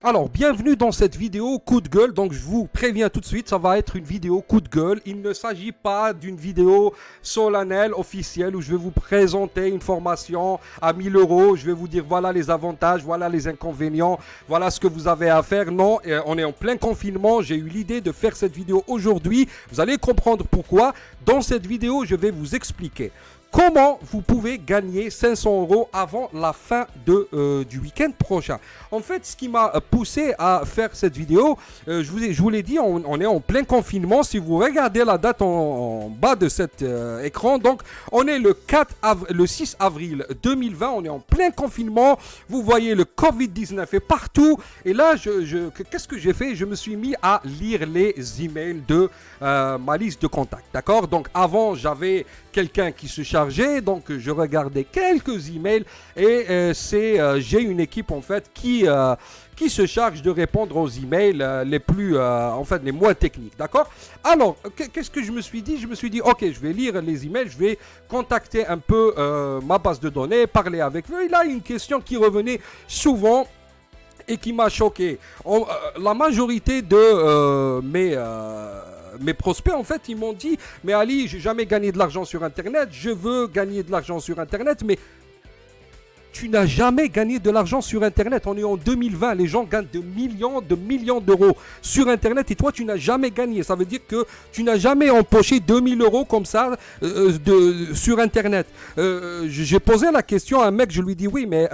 Alors, bienvenue dans cette vidéo coup de gueule. Donc, je vous préviens tout de suite, ça va être une vidéo coup de gueule. Il ne s'agit pas d'une vidéo solennelle, officielle, où je vais vous présenter une formation à 1000 euros. Je vais vous dire, voilà les avantages, voilà les inconvénients, voilà ce que vous avez à faire. Non, on est en plein confinement. J'ai eu l'idée de faire cette vidéo aujourd'hui. Vous allez comprendre pourquoi. Dans cette vidéo, je vais vous expliquer comment vous pouvez gagner 500 euros avant la fin du week-end prochain. En fait, ce qui m'a poussé à faire cette vidéo, je vous l'ai dit, on est en plein confinement. Si vous regardez la date en bas de cet écran, donc on est le 6 avril 2020, on est en plein confinement. Vous voyez, le Covid-19 est partout. Et là, qu'est-ce que j'ai fait? Je me suis mis à lire les emails de ma liste de contacts. D'accord? Donc avant, j'avais quelqu'un qui se chargeait, donc je regardais quelques emails et j'ai une équipe en fait qui se charge de répondre aux emails les moins techniques, d'accord? Alors, qu'est-ce que je me suis dit? Je me suis dit, ok, je vais lire les emails, je vais contacter un peu ma base de données, parler avec eux. Et là, une question qui revenait souvent et qui m'a choqué. La majorité de mes prospects, en fait, ils m'ont dit, mais Ali, j'ai jamais gagné de l'argent sur Internet, je veux gagner de l'argent sur Internet, mais tu n'as jamais gagné de l'argent sur Internet. On est en 2020, les gens gagnent de millions d'euros sur Internet et toi, tu n'as jamais gagné. Ça veut dire que tu n'as jamais empoché 2000 euros comme ça sur Internet. J'ai posé la question à un mec, je lui dis oui, mais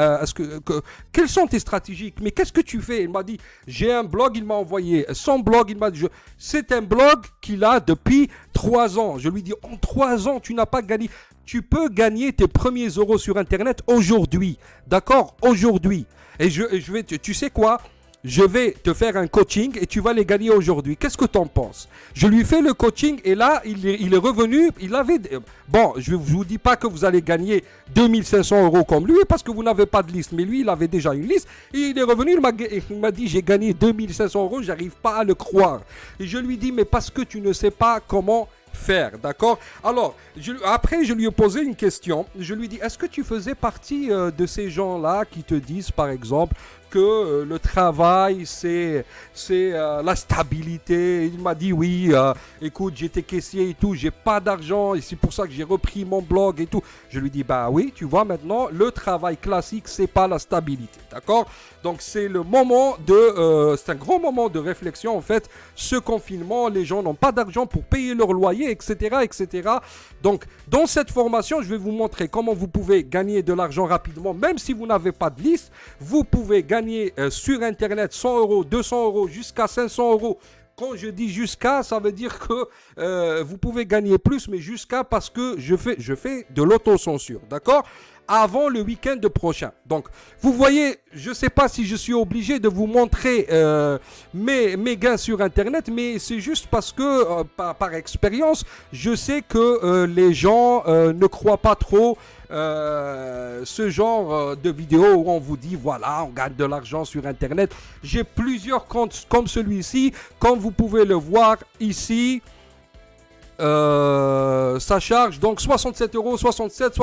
quelles sont tes stratégies? Mais qu'est-ce que tu fais? Il m'a dit, j'ai un blog, il m'a envoyé son blog, il m'a dit, c'est un blog qu'il a depuis 3 ans. Je lui dis, en 3 ans, tu n'as pas gagné. Tu peux gagner tes premiers euros sur Internet aujourd'hui. D'accord? Aujourd'hui. Et tu sais quoi? Je vais te faire un coaching et tu vas les gagner aujourd'hui. Qu'est-ce que tu en penses? Je lui fais le coaching et là, il est revenu. Bon, je ne vous dis pas que vous allez gagner 2500 euros comme lui parce que vous n'avez pas de liste. Mais lui, il avait déjà une liste. Et il est revenu, il m'a dit, j'ai gagné 2500 euros, j'arrive pas à le croire. Et je lui dis, mais parce que tu ne sais pas comment faire, d'accord? Alors, après, je lui ai posé une question. Je lui ai dit, est-ce que tu faisais partie de ces gens-là qui te disent, par exemple, que le travail, c'est la stabilité? Il m'a dit, oui, écoute, j'étais caissier et tout, j'ai pas d'argent et c'est pour ça que j'ai repris mon blog et tout. Je lui dis, bah oui, tu vois, maintenant, le travail classique, c'est pas la stabilité, d'accord? Donc, c'est c'est un grand moment de réflexion, en fait. Ce confinement, les gens n'ont pas d'argent pour payer leur loyer, etc., etc. Donc, dans cette formation, je vais vous montrer comment vous pouvez gagner de l'argent rapidement, même si vous n'avez pas de liste. Vous pouvez gagner sur Internet 100 euros, 200 euros, jusqu'à 500 euros. Quand je dis jusqu'à, ça veut dire que vous pouvez gagner plus, mais jusqu'à parce que je fais de l'autocensure, d'accord? Avant le week-end prochain. Donc, vous voyez, je ne sais pas si je suis obligé de vous montrer mes gains sur Internet, mais c'est juste parce que, par expérience, je sais que les gens ne croient pas trop ce genre de vidéos où on vous dit, voilà, on gagne de l'argent sur Internet. J'ai plusieurs comptes comme celui-ci, comme vous pouvez le voir ici. Ça charge donc 67 euros, 67,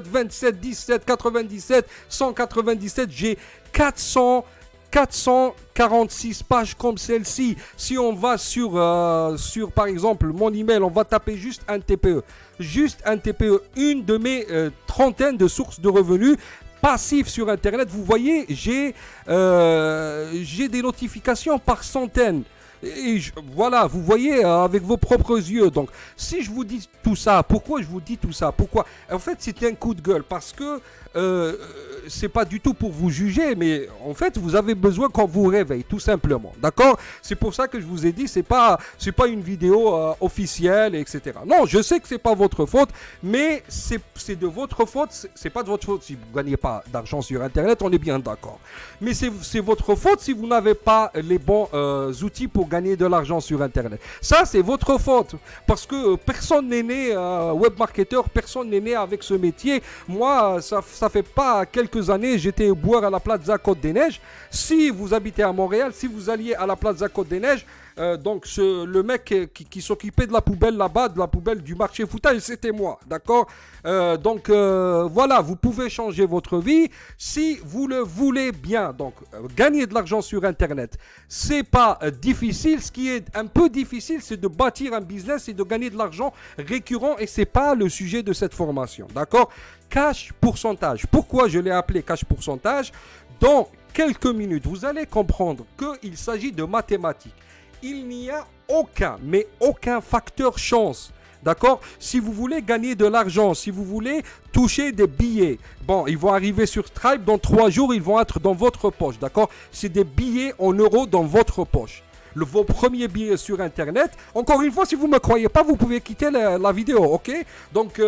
27, 17, 97, 197. J'ai 446 pages comme celle-ci. Si on va sur par exemple mon email, on va taper juste un TPE. Juste un TPE, une de mes trentaines de sources de revenus passifs sur Internet. Vous voyez, j'ai des notifications par centaines. Voilà, vous voyez avec vos propres yeux. Donc, si je vous dis tout ça, pourquoi je vous dis tout ça? Pourquoi? En fait, c'est un coup de gueule parce que c'est pas du tout pour vous juger, mais en fait, vous avez besoin qu'on vous réveille, tout simplement. D'accord? C'est pour ça que je vous ai dit, c'est pas une vidéo officielle, etc. Non, je sais que c'est pas votre faute, mais c'est de votre faute. C'est pas de votre faute si vous gagnez pas d'argent sur Internet, on est bien d'accord. Mais c'est votre faute si vous n'avez pas les bons outils pour gagner de l'argent sur Internet. Ça, c'est votre faute. Parce que personne n'est né web marketeur, personne n'est né avec ce métier. Moi, ça fait pas quelques années, j'étais au boire à la Plaza Côte des Neiges. Si vous habitez à Montréal, si vous alliez à la Plaza Côte des Neiges, Donc le mec qui s'occupait de la poubelle là-bas, de la poubelle du marché foutage, c'était moi, d'accord. Donc voilà, vous pouvez changer votre vie si vous le voulez bien. Donc gagner de l'argent sur Internet, c'est pas difficile. Ce qui est un peu difficile, c'est de bâtir un business et de gagner de l'argent récurrent, et c'est pas le sujet de cette formation, d'accord. Cash pourcentage. Pourquoi je l'ai appelé cash pourcentage? Dans quelques minutes, vous allez comprendre qu'il s'agit de mathématiques. Il n'y a aucun, mais aucun facteur chance. D'accord? Si vous voulez gagner de l'argent, si vous voulez toucher des billets, bon, ils vont arriver sur Stripe dans 3 jours, ils vont être dans votre poche. D'accord? C'est des billets en euros dans votre poche. Vos premiers billets sur Internet. Encore une fois, si vous ne me croyez pas, vous pouvez quitter la vidéo, ok? Donc,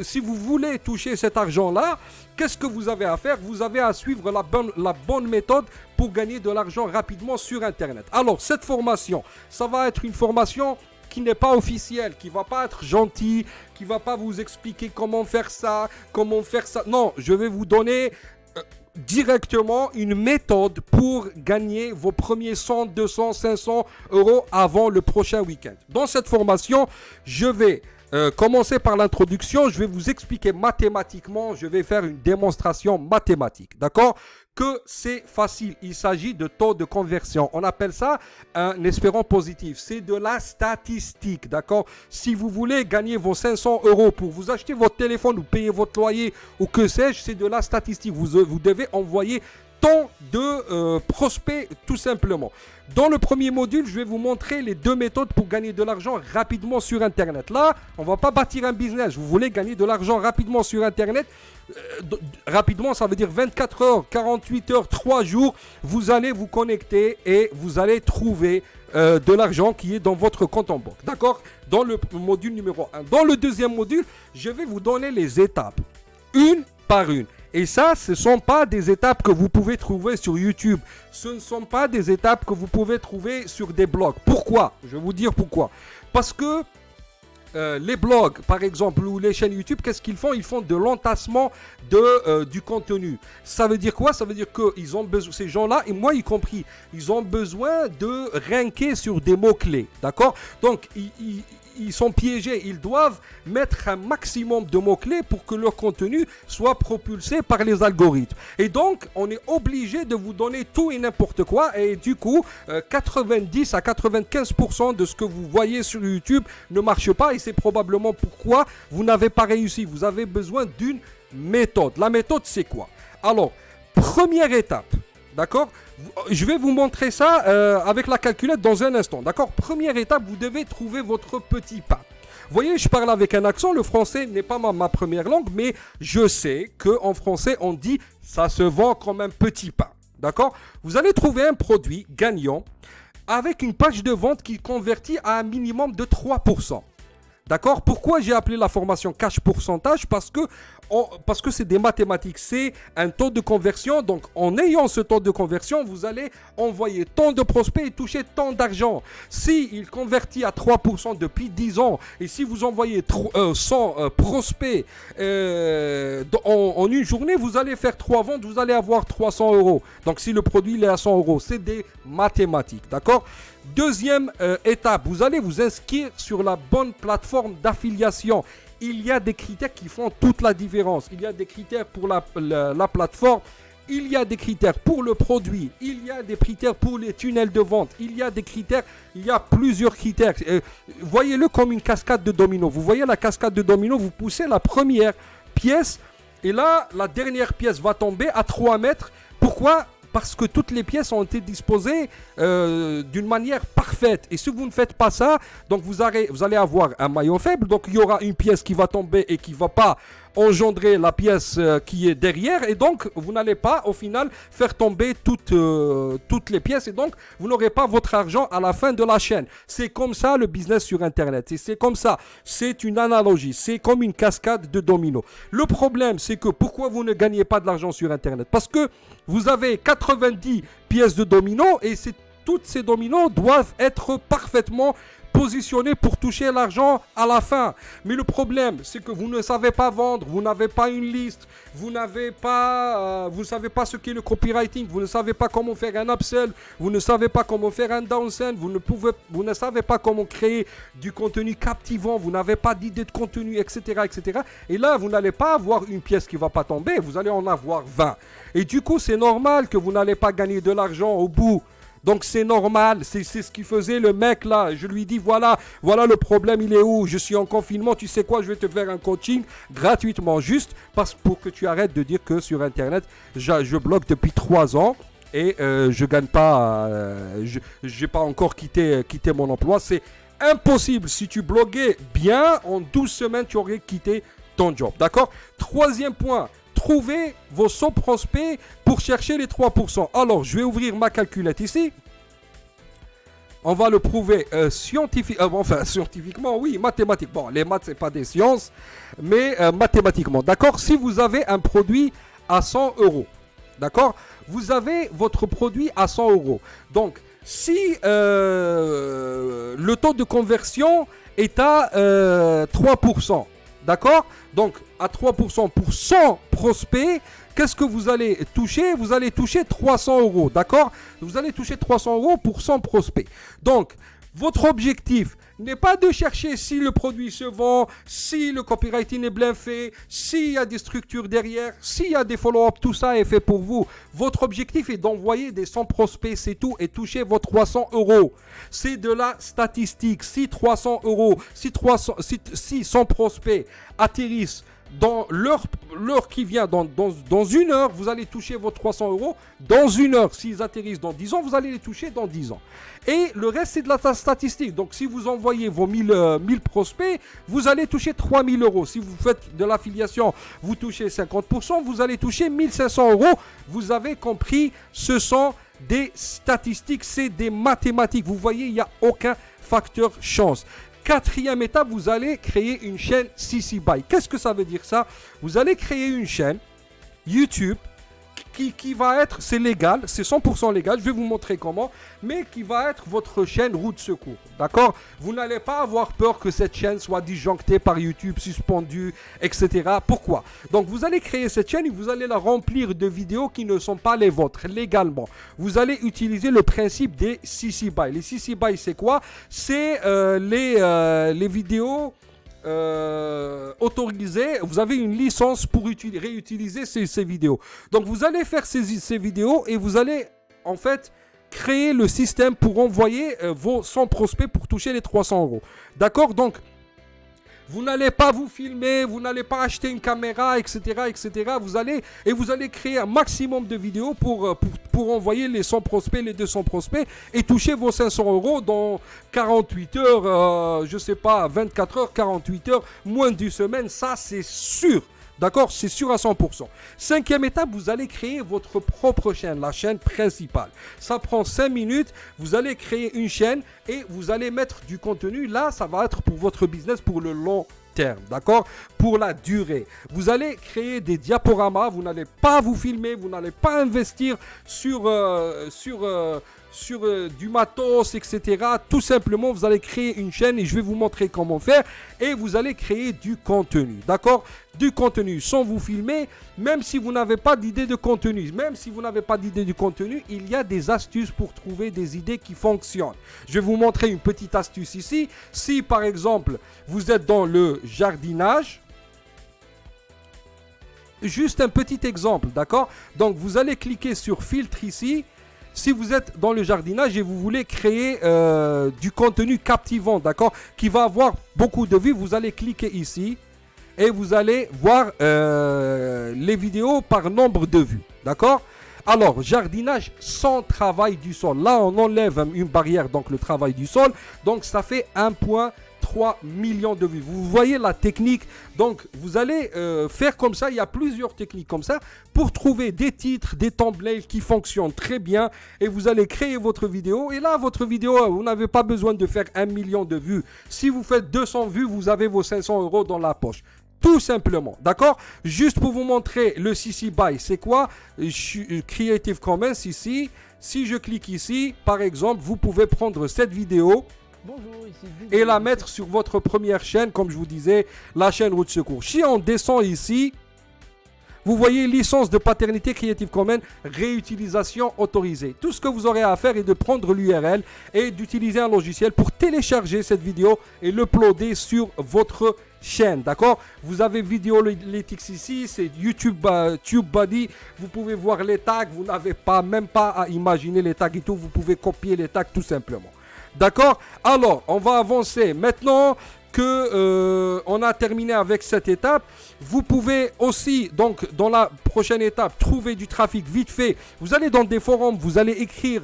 si vous voulez toucher cet argent-là, qu'est-ce que vous avez à faire? Vous avez à suivre la bonne méthode pour gagner de l'argent rapidement sur Internet. Alors, cette formation, ça va être une formation qui n'est pas officielle, qui ne va pas être gentille, qui ne va pas vous expliquer comment faire ça, Non, je vais vous donner directement une méthode pour gagner vos premiers 100, 200, 500 euros avant le prochain week-end. Dans cette formation, je vais commencer par l'introduction. Je vais vous expliquer mathématiquement, je vais faire une démonstration mathématique, d'accord? Que c'est facile, il s'agit de taux de conversion. On appelle ça un espérant positif. C'est de la statistique, d'accord? Si vous voulez gagner vos 500 euros pour vous acheter votre téléphone ou payer votre loyer ou que sais-je, c'est de la statistique. Vous devez envoyer tant de prospects tout simplement. Dans le premier module, je vais vous montrer les 2 méthodes pour gagner de l'argent rapidement sur Internet. Là, on ne va pas bâtir un business. Vous voulez gagner de l'argent rapidement sur Internet. Rapidement, ça veut dire 24 heures, 48 heures, 3 jours. Vous allez vous connecter et vous allez trouver de l'argent qui est dans votre compte en banque. D'accord? Dans le module numéro 1. Dans le deuxième module, je vais vous donner les étapes. Une par une. Et ça, ce ne sont pas des étapes que vous pouvez trouver sur YouTube. Ce ne sont pas des étapes que vous pouvez trouver sur des blogs. Pourquoi? Je vais vous dire pourquoi. Parce que les blogs, par exemple, ou les chaînes YouTube, qu'est-ce qu'ils font? Ils font de l'entassement du contenu. Ça veut dire quoi? Ça veut dire qu'ils ont besoin, ces gens-là, et moi y compris, ils ont besoin de ranker sur des mots-clés. D'accord? Donc, ils sont piégés. Ils doivent mettre un maximum de mots-clés pour que leur contenu soit propulsé par les algorithmes. Et donc, on est obligé de vous donner tout et n'importe quoi. Et du coup, 90 à 95% de ce que vous voyez sur YouTube ne marche pas. Et c'est probablement pourquoi vous n'avez pas réussi. Vous avez besoin d'une méthode. La méthode, c'est quoi? Alors, première étape. D'accord? Je vais vous montrer ça avec la calculette dans un instant. D'accord? Première étape, vous devez trouver votre petit pain. Vous voyez, je parle avec un accent. Le français n'est pas ma première langue, mais je sais qu'en français, on dit « ça se vend comme un petit pain ». D'accord? Vous allez trouver un produit gagnant avec une page de vente qui convertit à un minimum de 3%. D'accord? Pourquoi j'ai appelé la formation cash pourcentage? Parce que c'est des mathématiques, c'est un taux de conversion. Donc, en ayant ce taux de conversion, vous allez envoyer tant de prospects et toucher tant d'argent. Si il convertit à 3% depuis 10 ans, et si vous envoyez 100 prospects en une journée, vous allez faire 3 ventes, vous allez avoir 300 euros. Donc, si le produit il est à 100 euros, c'est des mathématiques. D'accord? Deuxième étape, vous allez vous inscrire sur la bonne plateforme d'affiliation. Il y a des critères qui font toute la différence. Il y a des critères pour la plateforme. Il y a des critères pour le produit. Il y a des critères pour les tunnels de vente. Il y a des critères. Il y a plusieurs critères. Voyez-le comme une cascade de dominos. Vous voyez la cascade de dominos, vous poussez la première pièce et là, la dernière pièce va tomber à 3 mètres. Pourquoi ? Parce que toutes les pièces ont été disposées d'une manière parfaite. Et si vous ne faites pas ça, donc vous allez avoir un maillon faible. Donc il y aura une pièce qui va tomber et qui ne va pas engendrer la pièce qui est derrière. Et donc vous n'allez pas au final faire tomber toutes les pièces. Et donc vous n'aurez pas votre argent à la fin de la chaîne. C'est comme ça le business sur Internet. Et c'est comme ça. C'est une analogie. C'est comme une cascade de dominos. Le problème, c'est que pourquoi vous ne gagnez pas de l'argent sur Internet? Parce que vous avez 90 pièces de dominos et toutes ces dominos doivent être parfaitement positionner pour toucher l'argent à la fin. Mais le problème, c'est que vous ne savez pas vendre, vous n'avez pas une liste, vous ne savez pas ce qu'est le copywriting, vous ne savez pas comment faire un upsell, vous ne savez pas comment faire un downsell, vous ne savez pas comment créer du contenu captivant, vous n'avez pas d'idée de contenu, etc., etc. Et là, vous n'allez pas avoir une pièce qui ne va pas tomber, vous allez en avoir 20. Et du coup, c'est normal que vous n'allez pas gagner de l'argent au bout. Donc c'est normal, c'est ce qu'il faisait le mec là. Je lui dis voilà le problème, il est où? Je suis en confinement, tu sais quoi, je vais te faire un coaching gratuitement, juste pour que tu arrêtes de dire que sur internet, je bloque depuis 3 ans et je gagne pas, j'ai pas encore quitté mon emploi. C'est impossible. Si tu bloguais bien, en 12 semaines, tu aurais quitté ton job. D'accord? Troisième point. Trouvez vos 100 prospects pour chercher les 3%. Alors, je vais ouvrir ma calculette ici. On va le prouver scientifiquement, oui, mathématiquement. Bon, les maths, ce n'est pas des sciences, mais mathématiquement. D'accord? Si vous avez un produit à 100 euros, d'accord? Vous avez votre produit à 100 euros. Donc, si le taux de conversion est à 3%, d'accord? Donc, à 3% pour 100 prospects, qu'est-ce que vous allez toucher? Vous allez toucher 300 euros, d'accord? Vous allez toucher 300 euros pour 100 prospects. Donc, votre objectif n'est pas de chercher si le produit se vend, si le copywriting est bien fait, s'il y a des structures derrière, s'il y a des follow-up, tout ça est fait pour vous. Votre objectif est d'envoyer des 100 prospects, c'est tout, et toucher vos 300 euros. C'est de la statistique. Si 300 euros, si 100 prospects atterrissent dans l'heure qui vient, dans 1 heure, vous allez toucher vos 300 euros. Dans 1 heure, s'ils atterrissent dans 10 ans, vous allez les toucher dans 10 ans. Et le reste, c'est de la statistique. Donc, si vous envoyez vos 1000 prospects, vous allez toucher 3000 euros. Si vous faites de l'affiliation, vous touchez 50%, vous allez toucher 1500 euros. Vous avez compris, ce sont des statistiques, c'est des mathématiques. Vous voyez, il n'y a aucun facteur chance. Quatrième étape, vous allez créer une chaîne CC BY. Qu'est-ce que ça veut dire ça? Vous allez créer une chaîne YouTube qui va être, c'est légal, c'est 100% légal, je vais vous montrer comment, mais qui va être votre chaîne roue de secours, d'accord? Vous n'allez pas avoir peur que cette chaîne soit disjonctée par YouTube, suspendue, etc. Pourquoi? Donc vous allez créer cette chaîne et vous allez la remplir de vidéos qui ne sont pas les vôtres, légalement. Vous allez utiliser le principe des CC BY. Les CC BY, c'est quoi? C'est les vidéos autorisé, vous avez une licence pour réutiliser ces vidéos. Donc vous allez faire ces vidéos et vous allez en fait créer le système pour envoyer vos 100 prospects pour toucher les 300 euros. D'accord? Donc vous n'allez pas vous filmer, vous n'allez pas acheter une caméra, etc., etc. Vous allez créer un maximum de vidéos pour envoyer les 100 prospects, les 200 prospects et toucher vos 500 euros dans 48 heures, je sais pas, 24 heures, 48 heures, moins d'une semaine. Ça, c'est sûr. D'accord? C'est sûr à 100%. Cinquième étape, vous allez créer votre propre chaîne, la chaîne principale. Ça prend 5 minutes. Vous allez créer une chaîne et vous allez mettre du contenu. Là, ça va être pour votre business pour le long terme. D'accord? Pour la durée. Vous allez créer des diaporamas. Vous n'allez pas vous filmer. Vous n'allez pas investir sur du matos, etc. Tout simplement, vous allez créer une chaîne et je vais vous montrer comment faire. Et vous allez créer du contenu. D'accord? Du contenu sans vous filmer, même si vous n'avez pas d'idée de contenu. Même si vous n'avez pas d'idée du contenu, il y a des astuces pour trouver des idées qui fonctionnent. Je vais vous montrer une petite astuce ici. Si par exemple, vous êtes dans le jardinage, juste un petit exemple, d'accord? Donc, vous allez cliquer sur filtre ici. Si vous êtes dans le jardinage et vous voulez créer du contenu captivant, d'accord, qui va avoir beaucoup de vues, vous allez cliquer ici et vous allez voir les vidéos par nombre de vues, d'accord? Alors, jardinage sans travail du sol. Là, on enlève une barrière, donc le travail du sol. Donc, ça fait 1,3 million de vues. Vous voyez la technique. Donc, vous allez faire comme ça. Il y a plusieurs techniques comme ça pour trouver des titres, des templates qui fonctionnent très bien. Et vous allez créer votre vidéo. Et là, votre vidéo, vous n'avez pas besoin de faire 1 million de vues. Si vous faites 200 vues, vous avez vos 500 euros dans la poche. Tout simplement, d'accord? Juste pour vous montrer le CC BY, c'est quoi? Creative Commons ici. Si je clique ici, par exemple, vous pouvez prendre cette vidéo. Bonjour, ici et la mettre sur votre première chaîne, comme je vous disais, la chaîne Route Secours. Si on descend ici, vous voyez licence de paternité Creative Commons, réutilisation autorisée. Tout ce que vous aurez à faire est de prendre l'URL et d'utiliser un logiciel pour télécharger cette vidéo et l'uploader sur votre chaîne, d'accord? Vous avez Vidéolytics ici, c'est YouTube TubeBuddy. Vous pouvez voir les tags, vous n'avez même pas à imaginer les tags et tout, vous pouvez copier les tags tout simplement. D'accord? Alors, on va avancer. Maintenant que on a terminé avec cette étape, vous pouvez aussi, donc, dans la prochaine étape, trouver du trafic vite fait. Vous allez dans des forums, vous allez écrire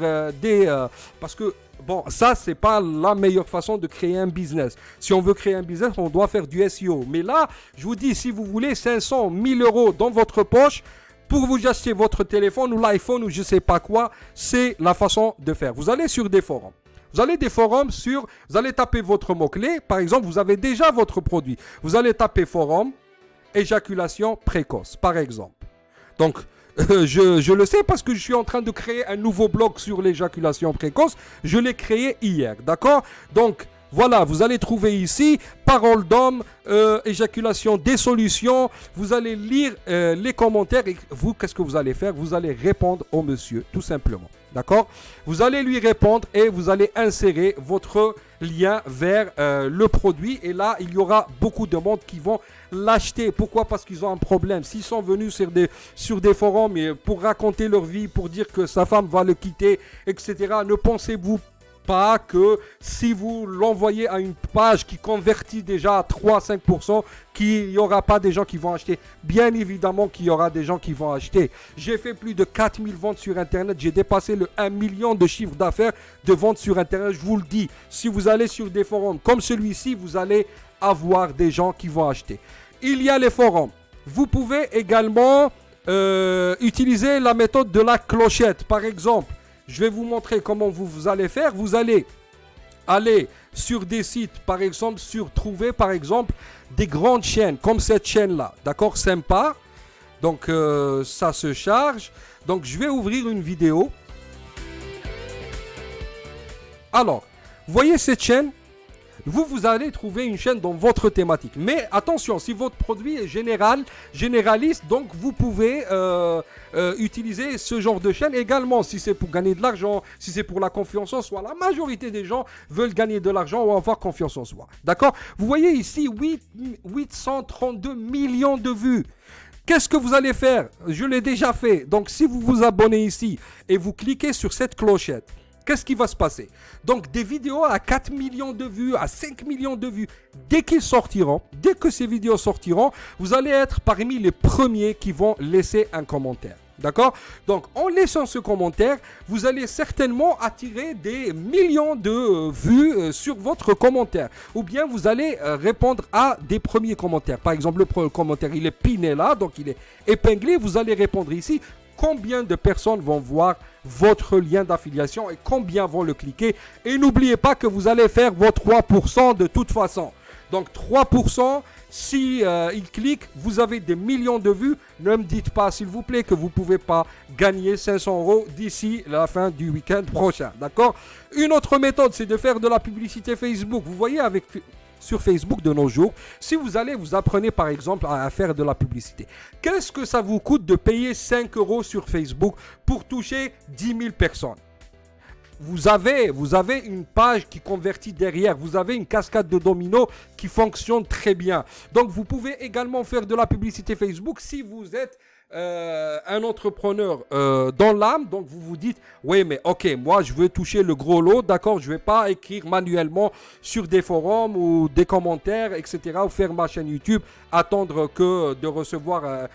parce que, bon, ça, c'est pas la meilleure façon de créer un business. Si on veut créer un business, on doit faire du SEO. Mais là, je vous dis, si vous voulez 500, 1000 euros dans votre poche, pour vous acheter votre téléphone ou l'iPhone ou je sais pas quoi, c'est la façon de faire. Vous allez sur des forums. Vous allez des forums vous allez taper votre mot-clé. Par exemple, vous avez déjà votre produit. Vous allez taper forum, éjaculation précoce, par exemple. Donc, je le sais parce que je suis en train de créer un nouveau blog sur l'éjaculation précoce. Je l'ai créé hier, d'accord? Donc, voilà, vous allez trouver ici, parole d'homme, éjaculation, des solutions. Vous allez lire les commentaires et vous, qu'est-ce que vous allez faire? Vous allez répondre au monsieur, tout simplement. D'accord? Vous allez lui répondre et vous allez insérer votre lien vers le produit. Et là, il y aura beaucoup de monde qui vont l'acheter. Pourquoi? Parce qu'ils ont un problème. S'ils sont venus sur des forums pour raconter leur vie, pour dire que sa femme va le quitter, etc., ne pensez-vous pas que si vous l'envoyez à une page qui convertit déjà à 3-5%, qu'il n'y aura pas des gens qui vont acheter? Bien évidemment qu'il y aura des gens qui vont acheter. J'ai fait plus de 4000 ventes sur Internet. J'ai dépassé le 1 million de chiffre d'affaires de ventes sur Internet. Je vous le dis, si vous allez sur des forums comme celui-ci, vous allez avoir des gens qui vont acheter. Il y a les forums. Vous pouvez également utiliser la méthode de la clochette. Par exemple, je vais vous montrer comment vous allez faire. Vous allez aller sur des sites, par exemple, trouver par exemple des grandes chaînes comme cette chaîne-là. D'accord? Sympa. Donc, ça se charge. Donc, je vais ouvrir une vidéo. Alors, vous voyez cette chaîne? Vous allez trouver une chaîne dans votre thématique. Mais attention, si votre produit est généraliste, donc vous pouvez utiliser ce genre de chaîne également. Si c'est pour gagner de l'argent, si c'est pour la confiance en soi. La majorité des gens veulent gagner de l'argent ou avoir confiance en soi. D'accord? Vous voyez ici 832 millions de vues. Qu'est-ce que vous allez faire? Je l'ai déjà fait. Donc si vous vous abonnez ici et vous cliquez sur cette clochette, qu'est-ce qui va se passer? Donc des vidéos à 4 millions de vues, à 5 millions de vues, dès que ces vidéos sortiront, vous allez être parmi les premiers qui vont laisser un commentaire. D'accord? Donc en laissant ce commentaire, vous allez certainement attirer des millions de vues sur votre commentaire. Ou bien vous allez répondre à des premiers commentaires. Par exemple, le premier commentaire, il est piné là, donc il est épinglé. Vous allez répondre ici. Combien de personnes vont voir votre lien d'affiliation et combien vont le cliquer? Et n'oubliez pas que vous allez faire vos 3% de toute façon. Donc 3%, si ils cliquent, vous avez des millions de vues. Ne me dites pas, s'il vous plaît, que vous ne pouvez pas gagner 500 euros d'ici la fin du week-end prochain. D'accord? Une autre méthode, c'est de faire de la publicité Facebook. Vous voyez, sur Facebook de nos jours, si vous apprenez par exemple à faire de la publicité. Qu'est-ce que ça vous coûte de payer 5 euros sur Facebook pour toucher 10 000 personnes? Vous avez une page qui convertit derrière, vous avez une cascade de dominos qui fonctionne très bien. Donc vous pouvez également faire de la publicité Facebook si vous êtes un entrepreneur dans l'âme. Donc vous vous dites, oui mais ok, moi je veux toucher le gros lot, d'accord, je ne vais pas écrire manuellement sur des forums ou des commentaires, etc., ou faire ma chaîne YouTube, attendre de recevoir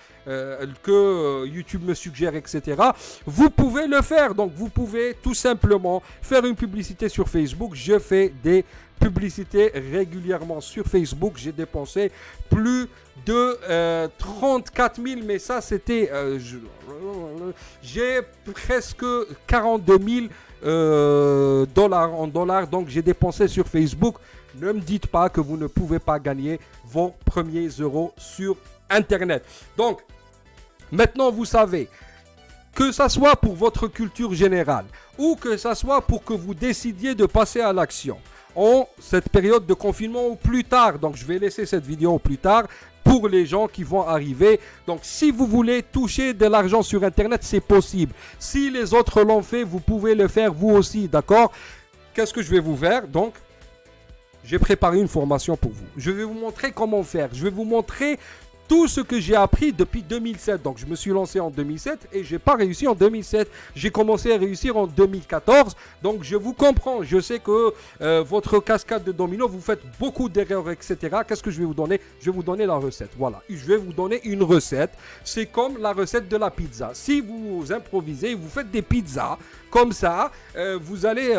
que YouTube me suggère, etc. Vous pouvez le faire. Donc vous pouvez tout simplement faire une publicité sur Facebook. Je fais des publicités régulièrement sur Facebook. J'ai dépensé plus de 34 000, mais ça c'était j'ai presque 42 000 dollars en dollars, donc j'ai dépensé sur Facebook. Ne me dites pas que vous ne pouvez pas gagner vos premiers euros sur Internet. Donc maintenant vous savez, que ça soit pour votre culture générale ou que ça soit pour que vous décidiez de passer à l'action. en cette période de confinement ou plus tard. Donc je vais laisser cette vidéo plus tard pour les gens qui vont arriver. Donc si vous voulez toucher de l'argent sur Internet, c'est possible. Si les autres l'ont fait, vous pouvez le faire vous aussi, d'accord? Qu'est-ce que je vais vous faire? Donc, j'ai préparé une formation pour vous. Je vais vous montrer comment faire. Je vais vous montrer tout ce que j'ai appris depuis 2007. Donc, je me suis lancé en 2007 et je n'ai pas réussi en 2007. J'ai commencé à réussir en 2014. Donc, je vous comprends. Je sais que votre cascade de dominos, vous faites beaucoup d'erreurs, etc. Qu'est-ce que je vais vous donner? Je vais vous donner la recette. Voilà. Je vais vous donner une recette. C'est comme la recette de la pizza. Si vous improvisez, vous faites des pizzas comme ça, vous allez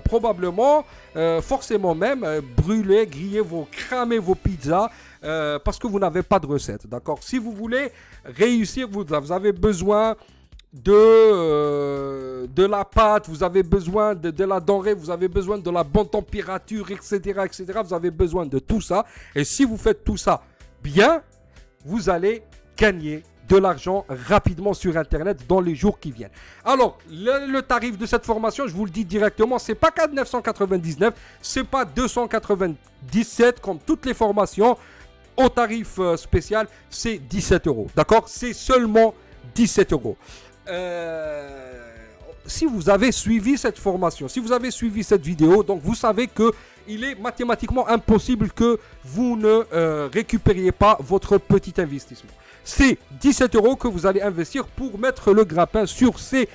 probablement, forcément même, brûler, griller, cramer vos pizzas. Parce que vous n'avez pas de recette, d'accord? Si vous voulez réussir, vous avez besoin de la pâte, vous avez besoin de la denrée, vous avez besoin de la bonne température, etc., etc. Vous avez besoin de tout ça. Et si vous faites tout ça bien, vous allez gagner de l'argent rapidement sur Internet dans les jours qui viennent. Alors, le tarif de cette formation, je vous le dis directement, c'est pas 999, c'est pas 297 comme toutes les formations. Au tarif spécial, c'est 17 €. D'accord? C'est seulement 17 €. Si vous avez suivi cette formation, si vous avez suivi cette vidéo, donc vous savez que il est mathématiquement impossible que vous ne récupériez pas votre petit investissement. C'est 17 € que vous allez investir pour mettre le grappin sur ces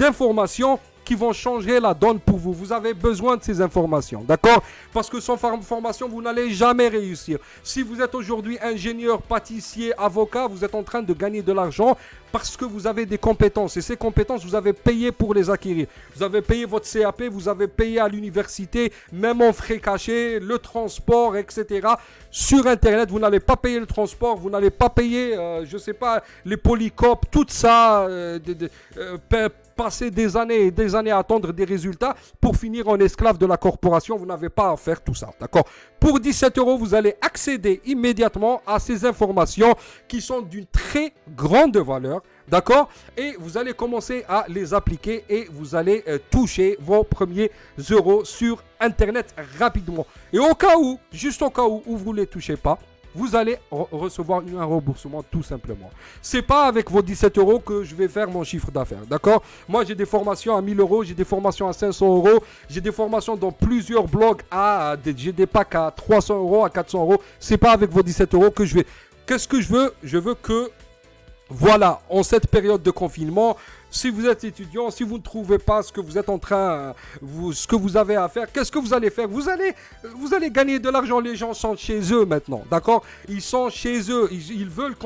informations qui vont changer la donne pour vous. Vous avez besoin de ces informations, d'accord? Parce que sans formation, vous n'allez jamais réussir. Si vous êtes aujourd'hui ingénieur, pâtissier, avocat, vous êtes en train de gagner de l'argent parce que vous avez des compétences. Et ces compétences, vous avez payé pour les acquérir. Vous avez payé votre CAP, vous avez payé à l'université, même en frais cachés, le transport, etc. Sur Internet, vous n'allez pas payer le transport, vous n'allez pas payer, je ne sais pas, les polycopes, tout ça, passer des années et des années à attendre des résultats pour finir en esclave de la corporation. Vous n'avez pas à faire tout ça, d'accord? Pour 17 €, vous allez accéder immédiatement à ces informations qui sont d'une très grande valeur, d'accord? Et vous allez commencer à les appliquer et vous allez toucher vos premiers euros sur Internet rapidement. Et au cas où, juste au cas où vous ne les touchez pas, vous allez recevoir un remboursement tout simplement. C'est pas avec vos 17 € que je vais faire mon chiffre d'affaires, d'accord? Moi, j'ai des formations à 1000 €, j'ai des formations à 500 €, j'ai des formations dans plusieurs blogs j'ai des packs à 300 €, à 400 €. C'est pas avec vos 17 € que je vais... Qu'est-ce que je veux? Je veux que, voilà, en cette période de confinement, si vous êtes étudiant, si vous ne trouvez pas ce que vous êtes en train, ce que vous avez à faire, qu'est-ce que vous allez faire? Vous allez gagner de l'argent. Les gens sont chez eux maintenant, d'accord? Ils sont chez eux, ils veulent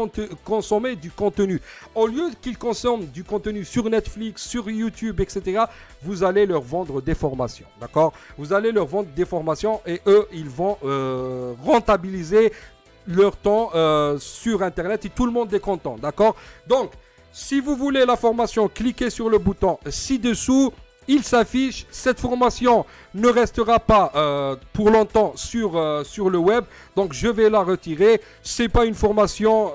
consommer du contenu. Au lieu qu'ils consomment du contenu sur Netflix, sur YouTube, etc., vous allez leur vendre des formations, d'accord? Vous allez leur vendre des formations et eux, ils vont rentabiliser leur temps sur Internet et tout le monde est content, d'accord? Donc, si vous voulez la formation, cliquez sur le bouton ci-dessous. Il s'affiche. Cette formation ne restera pas pour longtemps sur le web. Donc, je vais la retirer. Ce n'est pas une formation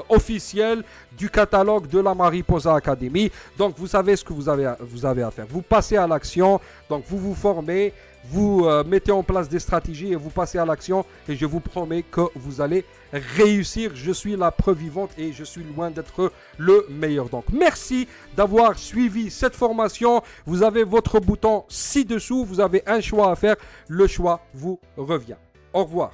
officielle du catalogue de la Mariposa Academy. Donc, vous savez ce que vous avez à faire. Vous passez à l'action. Donc, vous vous formez. Vous mettez en place des stratégies et vous passez à l'action et je vous promets que vous allez réussir. Je suis la preuve vivante et je suis loin d'être le meilleur. Donc merci d'avoir suivi cette formation. Vous avez votre bouton ci-dessous. Vous avez un choix à faire. Le choix vous revient. Au revoir.